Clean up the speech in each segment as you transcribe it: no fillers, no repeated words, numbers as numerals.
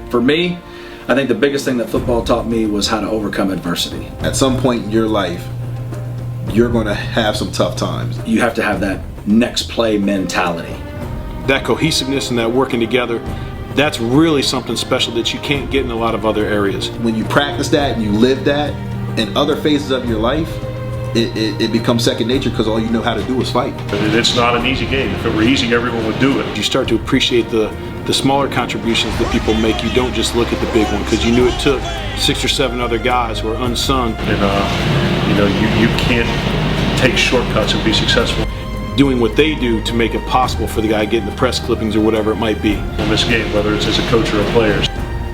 For me, I think the biggest thing that football taught me was how to overcome adversity. At some point in your life, you're going to have some tough times. You have to have that next play mentality. That cohesiveness and that working together, that's really something special that you can't get in a lot of other areas. When you practice that and you live that in other phases of your life, it becomes second nature because all you know how to do is fight. It's not an easy game. If it were easy, everyone would do it. You start to appreciate the smaller contributions that people make. You don't just look at the big one because you knew it took 6 or 7 other guys who are unsung. And you can't take shortcuts and be successful. Doing what they do to make it possible for the guy getting the press clippings or whatever it might be. In this game, whether it's as a coach or a player.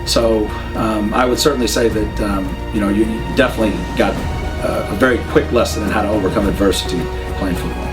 So I would certainly say that you definitely got a very quick lesson in how to overcome adversity playing football.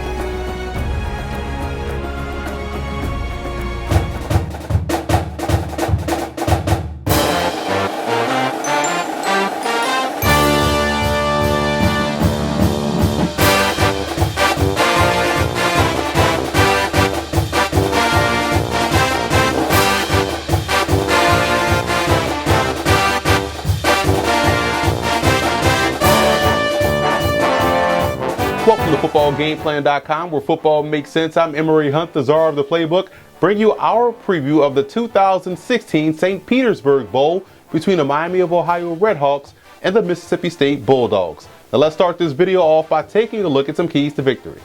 Welcome to FootballGamePlan.com, where football makes sense. I'm Emory Hunt, the czar of the playbook, bring you our preview of the 2016 St. Petersburg Bowl between the Miami of Ohio Redhawks and the Mississippi State Bulldogs. Now let's start this video off by taking a look at some keys to victory.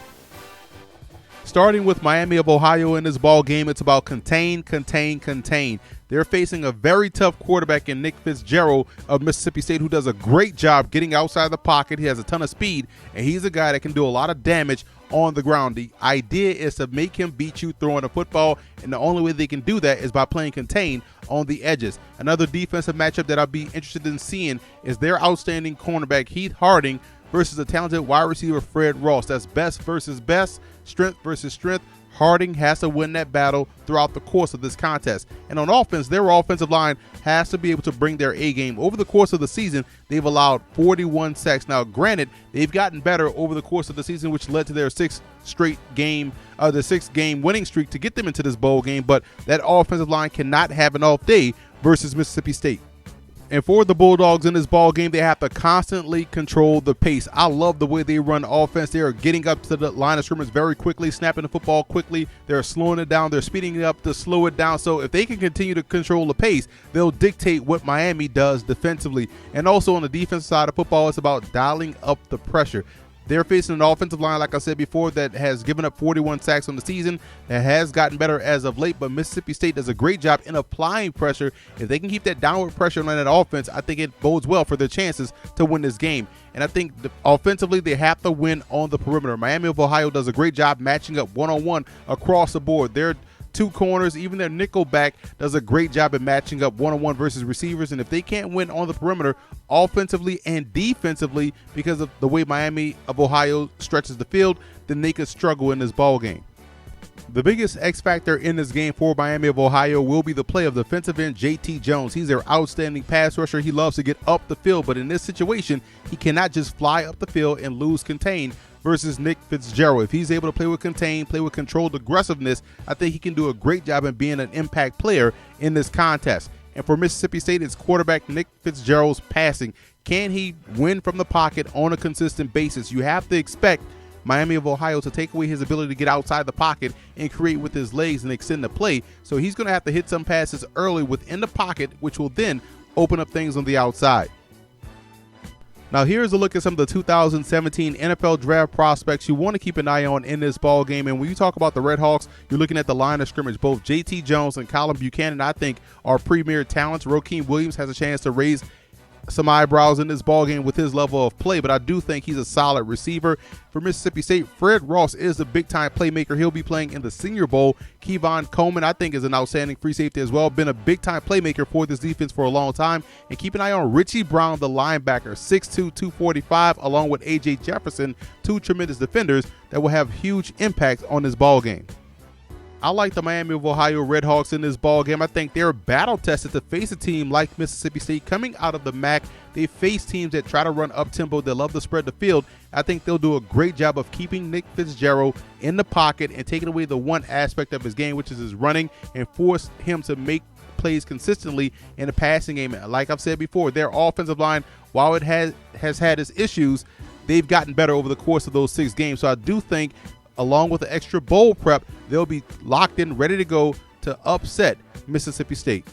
Starting with Miami of Ohio in this ball game, it's about contain, contain, contain. They're facing a very tough quarterback in Nick Fitzgerald of Mississippi State, who does a great job getting outside the pocket. He has a ton of speed, and he's a guy that can do a lot of damage on the ground. The idea is to make him beat you throwing the football, and the only way they can do that is by playing contain on the edges. Another defensive matchup that I'll be interested in seeing is their outstanding cornerback Heath Harding versus a talented wide receiver Fred Ross. That's best versus best, strength versus strength. Harding has to win that battle throughout the course of this contest. And on offense, their offensive line has to be able to bring their A game. Over the course of the season, they've allowed 41 sacks. Now, granted, they've gotten better over the course of the season, which led to their sixth game winning streak to get them into this bowl game. But that offensive line cannot have an off day versus Mississippi State. And for the Bulldogs in this ball game, they have to constantly control the pace. I love the way they run offense. They are getting up to the line of scrimmage very quickly, snapping the football quickly. They're slowing it down. They're speeding it up to slow it down. So if they can continue to control the pace, they'll dictate what Miami does defensively. And also on the defensive side of football, it's about dialing up the pressure. They're facing an offensive line, like I said before, that has given up 41 sacks on the season. That has gotten better as of late, but Mississippi State does a great job in applying pressure. If they can keep that downward pressure on that offense, I think it bodes well for their chances to win this game. And I think offensively, they have to win on the perimeter. Miami of Ohio does a great job matching up one-on-one across the board. They're two corners, even their nickel back does a great job at matching up one-on-one versus receivers. And if they can't win on the perimeter offensively and defensively because of the way Miami of Ohio stretches the field, then they could struggle in this ball game. The biggest X factor in this game for Miami of Ohio will be the play of defensive end JT Jones. He's their outstanding pass rusher. He loves to get up the field, but in this situation, he cannot just fly up the field and lose contain versus Nick Fitzgerald. If he's able to play with contain, play with controlled aggressiveness, I think he can do a great job in being an impact player in this contest. And for Mississippi State, it's quarterback Nick Fitzgerald's passing. Can he win from the pocket on a consistent basis? You have to expect Miami of Ohio to take away his ability to get outside the pocket and create with his legs and extend the play. So he's going to have to hit some passes early within the pocket, which will then open up things on the outside. Now here's a look at some of the 2017 NFL draft prospects you want to keep an eye on in this ball game. And when you talk about the Redhawks, you're looking at the line of scrimmage. Both JT Jones and Colin Buchanan, I think, are premier talents. Rakeem Williams has a chance to raise some eyebrows in this ballgame with his level of play, but I do think he's a solid receiver. For Mississippi State, Fred Ross is the big-time playmaker. He'll be playing in the Senior Bowl. Kevon Coleman, I think, is an outstanding free safety as well. Been a big-time playmaker for this defense for a long time. And keep an eye on Richie Brown, the linebacker, 6'2", 245, along with A.J. Jefferson, two tremendous defenders that will have huge impact on this ballgame. I like the Miami of Ohio Redhawks in this ball game. I think they're battle-tested to face a team like Mississippi State coming out of the MAC. They face teams that try to run up-tempo, that love to spread the field. I think they'll do a great job of keeping Nick Fitzgerald in the pocket and taking away the one aspect of his game, which is his running, and force him to make plays consistently in the passing game. Like I've said before, their offensive line, while it has had its issues, they've gotten better over the course of those 6 games. So I do think, along with the extra bowl prep, they'll be locked in, ready to go to upset Mississippi State.